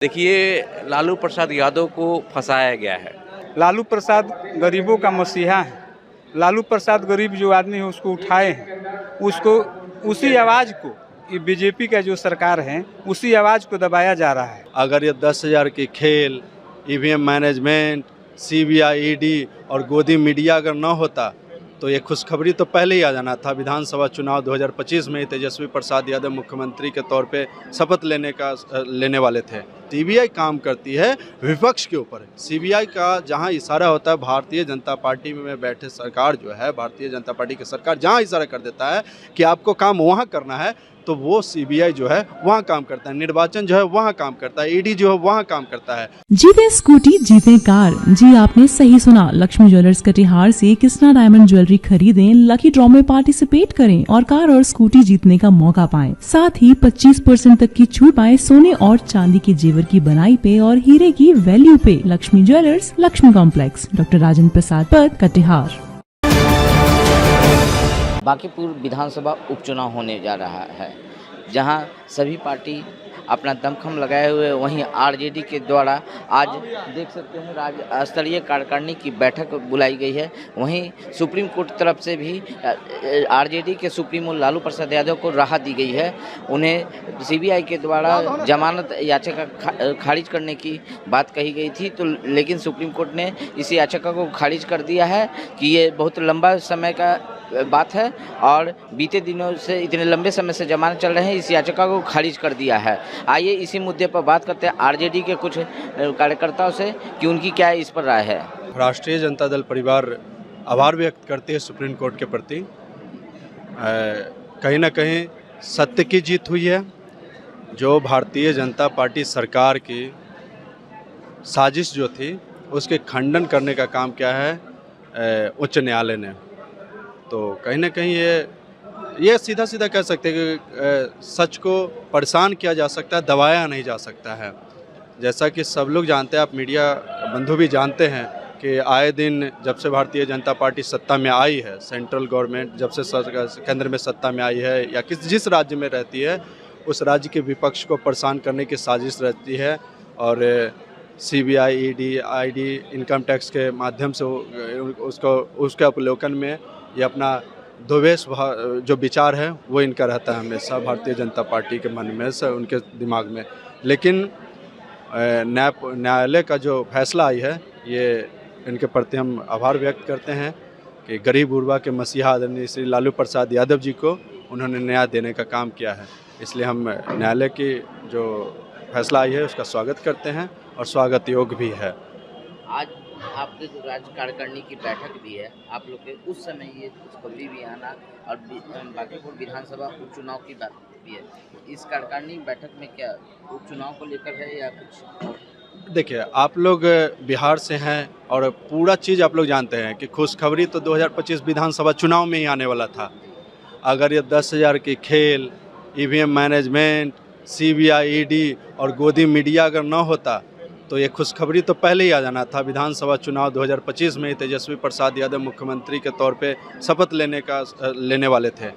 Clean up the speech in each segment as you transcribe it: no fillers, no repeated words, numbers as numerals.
देखिए, लालू प्रसाद यादव को फंसाया गया है। लालू प्रसाद गरीबों का मसीहा है। लालू प्रसाद गरीब जो आदमी है उसको उठाए हैं, उसको उसी आवाज़ को ये बीजेपी का जो सरकार है उसी आवाज़ को दबाया जा रहा है। अगर ये 10,000 की खेल, ईवीएम मैनेजमेंट, सीबीआई, ईडी और गोदी मीडिया अगर न होता तो ये खुशखबरी तो पहले ही आ जाना था। विधानसभा चुनाव 2025 में तेजस्वी प्रसाद यादव मुख्यमंत्री के तौर पे शपथ लेने वाले थे। सीबीआई काम करती है विपक्ष के ऊपर। सीबीआई का जहां इशारा होता है, भारतीय जनता पार्टी में बैठे सरकार जो है, भारतीय जनता पार्टी की सरकार जहां इशारा कर देता है कि आपको काम वहां करना है, तो वो सीबीआई जो है वहाँ काम करता है। निर्वाचन जो है वहाँ काम करता है, ईडी जो है वहाँ काम करता है। जीते स्कूटी जीते कार। जी आपने सही सुना। लक्ष्मी ज्वेलर्स कटिहार से कृष्णा डायमंड ज्वेलरी खरीदें, लकी ड्रॉ में पार्टिसिपेट करें और कार और स्कूटी जीतने का मौका पाएं। साथ ही 25% तक की छूट पाएं सोने और चांदी के जेवर की बनाई पे और हीरे की वैल्यू पे। Lakshmi jewellers, Lakshmi complex, doctor Rajendra Prasad Path, Katihar. Bankipur विधानसभा उपचुनाव होने जा रहा है, जहां सभी पार्टी अपना दमखम लगाए हुए, वहीं आरजेडी के द्वारा आज देख सकते हैं राज्य स्तरीय कार्यकारिणी की बैठक बुलाई गई है। वहीं सुप्रीम कोर्ट तरफ से भी आरजेडी के सुप्रीमो लालू प्रसाद यादव को राहत दी गई है। उन्हें सीबीआई के द्वारा जमानत याचिका खारिज करने की बात कही गई थी, तो लेकिन सुप्रीम कोर्ट ने इस याचिका को खारिज कर दिया है कि ये बहुत लंबा समय का बात है और बीते दिनों से इतने लंबे समय से जमानत चल रहे हैं, इस याचिका को खारिज कर दिया है। आइए इसी मुद्दे पर बात करते हैं आरजेडी के कुछ कार्यकर्ताओं से कि उनकी क्या इस पर राय है। राष्ट्रीय जनता दल परिवार आभार व्यक्त करती है सुप्रीम कोर्ट के प्रति। कहीं ना कहीं सत्य की जीत हुई है। जो भारतीय जनता पार्टी सरकार की साजिश जो थी उसके खंडन करने का काम किया है उच्च न्यायालय ने। तो कहीं ना कहीं ये सीधा सीधा कह सकते हैं कि सच को परेशान किया जा सकता है, दबाया नहीं जा सकता है। जैसा कि सब लोग जानते हैं, आप मीडिया बंधु भी जानते हैं कि आए दिन जब से भारतीय जनता पार्टी सत्ता में आई है, सेंट्रल गवर्नमेंट जब से केंद्र में सत्ता में आई है या जिस राज्य में रहती है, उस राज्य के विपक्ष को परेशान करने की साजिश रहती है और CBI, ED, ID, income tax के माध्यम से उसके अवलोकन में ये अपना द्वेष जो विचार है वो इनका रहता है हमेशा भारतीय जनता पार्टी के मन में से, उनके दिमाग में। लेकिन न्यायालय का जो फैसला आई है, ये इनके प्रति हम आभार व्यक्त करते हैं कि गरीब गुरबा के मसीहा आदरणीय श्री लालू प्रसाद यादव जी को उन्होंने न्याय देने का काम किया है। इसलिए हम न्यायालय की जो फैसला आई है उसका स्वागत करते हैं और स्वागत योग्य भी है। आज आपके जो राज्य कार्यकारिणी की बैठक भी है, आप लोग के उस समय ये खुशखबरी भी आना और बांकीपुर विधानसभा उपचुनाव की बात भी है। इस कार्यकारिणी बैठक में क्या उपचुनाव को लेकर है या कुछ और? देखिए, आप लोग बिहार से हैं और पूरा चीज़ आप लोग जानते हैं कि खुशखबरी तो 2025 विधानसभा चुनाव में ही आने वाला था। अगर ये 10,000 की खेल, ईवीएम मैनेजमेंट, सीबीआई, ईडी और गोदी मीडिया अगर न होता तो ये खुशखबरी तो पहले ही आ जाना था। विधानसभा चुनाव 2025 में तेजस्वी प्रसाद यादव मुख्यमंत्री के तौर पे शपथ लेने वाले थे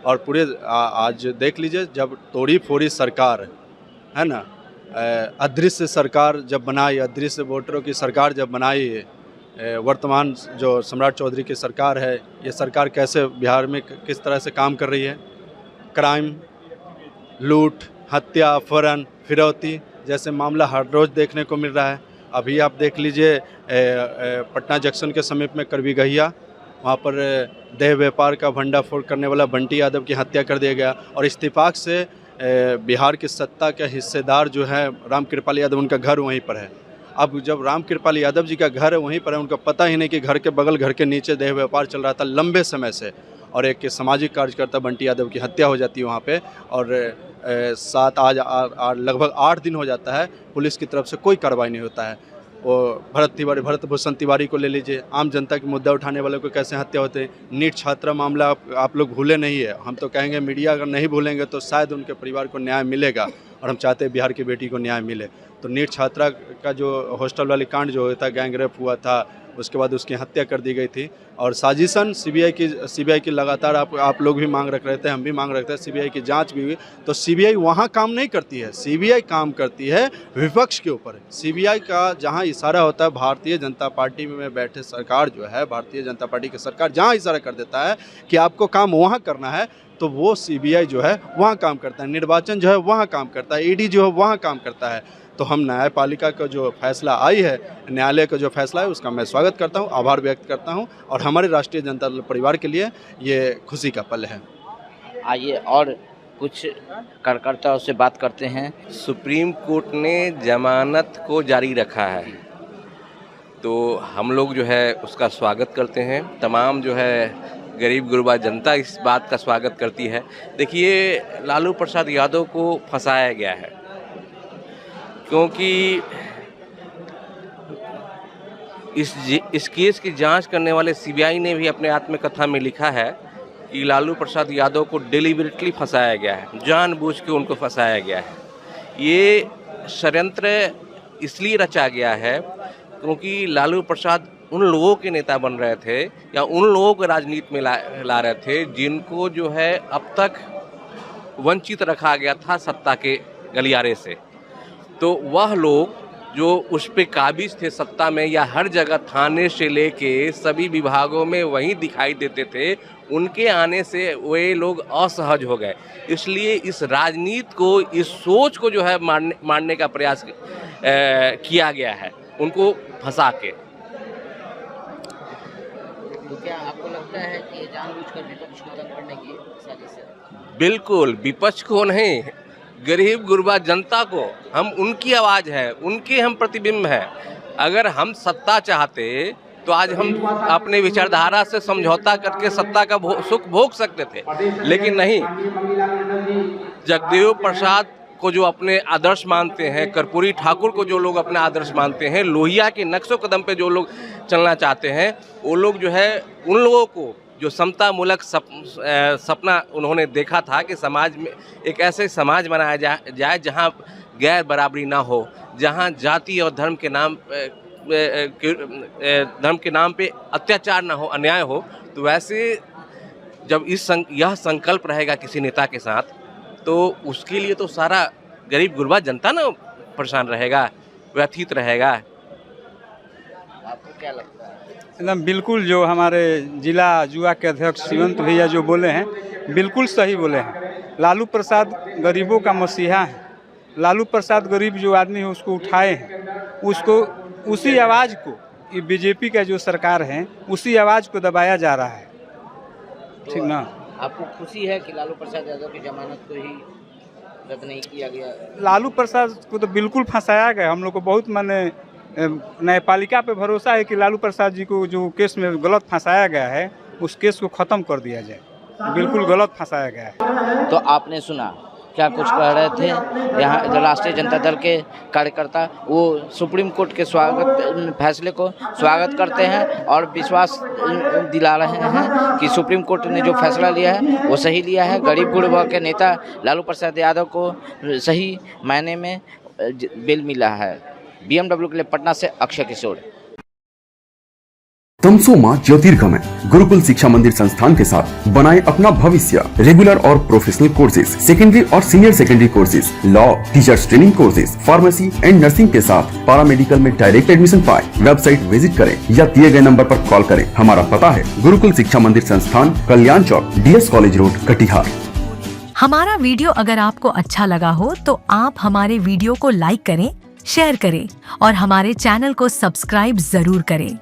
और पूरे आज देख लीजिए, जब तोड़ी फोड़ी सरकार है ना, अदृश्य सरकार जब बनाई, अदृश्य वोटरों की सरकार जब बनाई, वर्तमान जो सम्राट चौधरी की सरकार है, ये सरकार कैसे बिहार में किस तरह से काम कर रही है। क्राइम, लूट, हत्या, अपहरण, फिरौती जैसे मामला हर रोज़ देखने को मिल रहा है। अभी आप देख लीजिए पटना जंक्शन के समीप में करबीगहिया, वहाँ पर देह व्यापार का भंडाफोड़ करने वाला बंटी यादव की हत्या कर दिया गया और इत्तेफाक से बिहार की सत्ता के हिस्सेदार जो है रामकृपाल यादव, उनका घर वहीं पर है। अब जब रामकृपाल यादव जी का घर वहीं पर है, उनका पता ही नहीं कि घर के बगल, घर के नीचे देह व्यापार चल रहा था लंबे समय से और एक सामाजिक कार्यकर्ता बंटी यादव की हत्या हो जाती है वहाँ पे और लगभग 8 दिन हो जाता है, पुलिस की तरफ से कोई कार्रवाई नहीं होता है। वो भरत भूषण तिवारी को ले लीजिए, आम जनता के मुद्दा उठाने वालों को कैसे हत्या होते हैं। नीट छात्रा मामला आप लोग भूले नहीं है। हम तो कहेंगे मीडिया अगर नहीं भूलेंगे तो शायद उनके परिवार को न्याय मिलेगा। और हम चाहते हैं बिहार की बेटी को न्याय मिले। तो नीट छात्रा का जो हॉस्टल वाली कांड जो हुआ था, गैंगरेप हुआ था, उसके बाद उसकी हत्या कर दी गई थी और साजिशन सीबीआई की लगातार आप लोग भी मांग रख रहे थे, हम भी मांग रखते हैं, सीबीआई की जांच भी हुई। तो सीबीआई वहाँ काम नहीं करती है, सीबीआई काम करती है विपक्ष के ऊपर। सीबीआई का जहाँ इशारा होता है, भारतीय जनता पार्टी में बैठे सरकार जो है, भारतीय जनता पार्टी की सरकार जहाँ इशारा कर देता है कि आपको काम वहाँ करना है, तो वो सीबीआई जो है वहाँ काम करता है, निर्वाचन जो है वहाँ काम करता है, ईडी जो है वहाँ काम करता है। तो हम न्यायपालिका का जो फैसला आई है, न्यायालय का जो फैसला है, उसका मैं स्वागत करता हूं, आभार व्यक्त करता हूं और हमारे राष्ट्रीय जनता दल परिवार के लिए ये खुशी का पल है। आइए और कुछ कार्यकर्ताओं से बात करते हैं। सुप्रीम कोर्ट ने जमानत को जारी रखा है, तो हम लोग जो है उसका स्वागत करते हैं। तमाम जो है गरीब गुरबा जनता इस बात का स्वागत करती है। देखिए, लालू प्रसाद यादव को फंसाया गया है क्योंकि इस केस की जांच करने वाले सीबीआई ने भी अपने आत्मकथा में लिखा है कि लालू प्रसाद यादव को डेलिबरेटली फंसाया गया है, जानबूझ के उनको फंसाया गया है। ये षड्यंत्र इसलिए रचा गया है क्योंकि लालू प्रसाद उन लोगों के नेता बन रहे थे या उन लोगों को राजनीति में ला रहे थे जिनको जो है अब तक वंचित रखा गया था सत्ता के गलियारे से। तो वह लोग जो उस पे काबिज थे सत्ता में, या हर जगह थाने से लेके सभी विभागों में वहीं दिखाई देते थे, उनके आने से वे लोग असहज हो गए। इसलिए इस राजनीति को, इस सोच को जो है मारने का प्रयास किया गया है, उनको फंसा के। तो क्या आपको लगता है कि ये जानबूझकर विपक्ष को तंग करने की साजिश है? बिल्कुल, विपक्ष को नहीं, गरीब गुरबा जनता को। हम उनकी आवाज़ है, उनके हम प्रतिबिंब हैं। अगर हम सत्ता चाहते तो आज हम अपने विचारधारा से समझौता करके सत्ता का सुख भोग सकते थे, लेकिन नहीं। जगदेव प्रसाद को जो अपने आदर्श मानते हैं, कर्पूरी ठाकुर को जो लोग अपने आदर्श मानते हैं, लोहिया के नक्शो कदम पे जो लोग चलना चाहते हैं, वो लोग जो है उन लोगों को जो समता मूलक सपना उन्होंने देखा था कि समाज में एक ऐसे समाज बनाया जाए जहां गैर बराबरी ना हो, जहां जाति और धर्म के नाम पे अत्याचार ना हो, अन्याय हो। तो वैसे जब यह संकल्प रहेगा किसी नेता के साथ, तो उसके लिए तो सारा गरीब गुरबा जनता ना परेशान रहेगा, व्यथित रहेगा। आपको क्या लगता है? एकदम बिल्कुल, जो हमारे जिला युवा के अध्यक्ष शिवंत भैया जो बोले हैं, बिल्कुल सही बोले हैं। लालू प्रसाद गरीबों का मसीहा है। लालू प्रसाद गरीब जो आदमी है उसको उठाए हैं, उसको उसी आवाज़ को, ये बीजेपी का जो सरकार है उसी आवाज़ को दबाया जा रहा है। ठीक ना? आपको खुशी है कि लालू प्रसाद यादव की जमानत को ही रद्द नहीं किया गया? लालू प्रसाद को तो बिल्कुल फंसाया गया। हम लोग को बहुत न्यायपालिका पे भरोसा है कि लालू प्रसाद जी को जो केस में गलत फंसाया गया है, उस केस को ख़त्म कर दिया जाए। बिल्कुल गलत फंसाया गया है। तो आपने सुना क्या कुछ कह रहे थे यहाँ राष्ट्रीय जनता दल के कार्यकर्ता। वो सुप्रीम कोर्ट के फैसले को स्वागत करते हैं और विश्वास दिला रहे हैं कि सुप्रीम कोर्ट ने जो फैसला लिया है वो सही लिया है। गरीब गुरबा के नेता लालू प्रसाद यादव को सही मायने में बेल मिला है। BMW के लिए पटना से अक्षय किशोर। तमसोमा ज्योतिर्गमय गुरुकुल शिक्षा मंदिर संस्थान के साथ बनाए अपना भविष्य। रेगुलर और प्रोफेशनल कोर्सेज, सेकेंडरी और senior secondary courses, law, teachers training courses, pharmacy and nursing के साथ पैरामेडिकल में डायरेक्ट एडमिशन पाए। वेबसाइट विजिट करें या दिए गए नंबर पर कॉल करें। हमारा पता है गुरुकुल शिक्षा मंदिर संस्थान, कल्याण चौक, DS कॉलेज रोड, कटिहार। हमारा वीडियो अगर आपको अच्छा लगा हो तो आप हमारे वीडियो को लाइक करें, शेयर करें और हमारे चैनल को सब्सक्राइब जरूर करें।